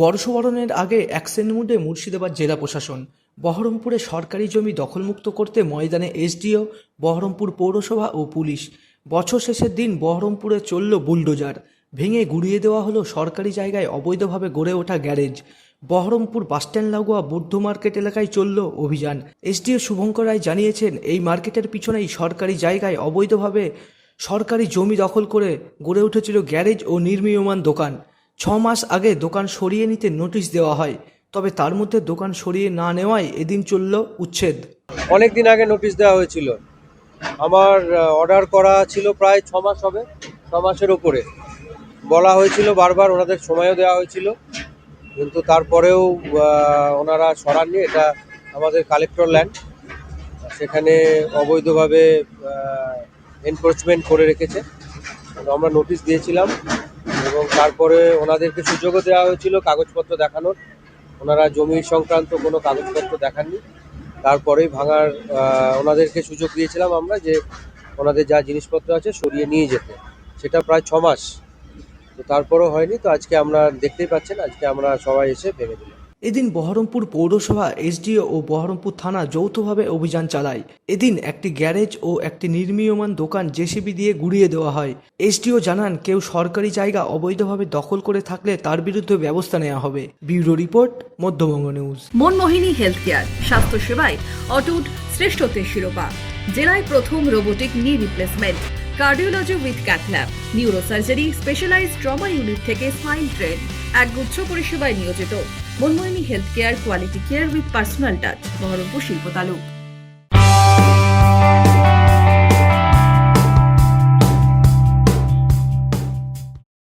বর্ষবরণের আগে অ্যাকশন মুডে মুর্শিদাবাদ জেলা প্রশাসন। বহরমপুরে সরকারি জমি দখলমুক্ত করতে ময়দানে এসডিও, বহরমপুর পৌরসভা ও পুলিশ। বছর শেষের দিন বহরমপুরে চলল বুলডোজার, ভেঙে গুড়িয়ে দেওয়া হলো সরকারি জায়গায় অবৈধভাবে গড়ে ওঠা গ্যারেজ। বহরমপুর বাসস্ট্যান্ড লাগোয়া বুদ্ধ মার্কেট এলাকায় চলল অভিযান। এসডিও শুভঙ্কর রায় জানিয়েছেন, এই মার্কেটের পিছনেই সরকারি জায়গায় অবৈধভাবে সরকারি জমি দখল করে গড়ে উঠেছিল গ্যারেজ ও নির্মীয়মান দোকান। 6 মাস আগে দোকান সরিয়ে নিতে নোটিশ দেওয়া হয়, তবে তার মধ্যে দোকান সরিয়ে না নেওয়ায় এদিন চলল উচ্ছেদ। অনেক দিন আগে নোটিশ দেওয়া হয়েছিল। আমার অর্ডার করা ছিল প্রায় 6 মাস হবে, 6 মাসের ওপরে বলা হয়েছিল, বারবার ওনাদের সময়ও দেওয়া হয়েছিল, কিন্তু তারপরেও ওনারা সরাননি। এটা আমাদের কালেক্টর ল্যান্ড, সেখানে অবৈধভাবে এনক্রোচমেন্ট করে রেখেছে। আমরা নোটিশ দিয়েছিলাম এবং তারপরে ওনাদেরকে সুযোগও দেওয়া হয়েছিল কাগজপত্র দেখানোর। ওনারা জমি সংক্রান্ত কোনো কাগজপত্র দেখাননি। তারপরেই ভাঙার ওনাদেরকে সুযোগ দিয়েছিলাম আমরা, যে ওনাদের যা জিনিসপত্র আছে সরিয়ে নিয়ে যেতে। সেটা প্রায় 6 মাস, তো তারপরেও হয়নি। তো আজকে আমরা দেখতেই পাচ্ছেন, আজকে আমরা সবাই এসে ভেঙে দিলাম। এদিন বহরমপুর পৌরসভা, এসডিও ও বহরমপুর থানা যৌথভাবে অভিযান চালায়। এদিন একটি গ্যারেজ ও একটি নির্মীয়মান দোকান জেসিবি দিয়ে গুড়িয়ে দেওয়া হয়। এসডিও জানান, কেউ সরকারি জায়গা অবৈধভাবে দখল করে থাকলে তার বিরুদ্ধে ব্যবস্থা নেওয়া হবে। Bureau report, Madhyabanga news. Manmohini health care, স্বাস্থ্য সেবায় অটুট শ্রেষ্ঠত্বের শিরোপা। জেলায় প্রথম robotic knee replacement, cardiology with cath lab, neurosurgery, specialised trauma unit থেকে স্মাইল ট্রেন, একগুচ্ছ পরিষেবায় নিয়োজিত। Manmohini health care, quality care with personal touch, Baharampur শিল্প তালুক।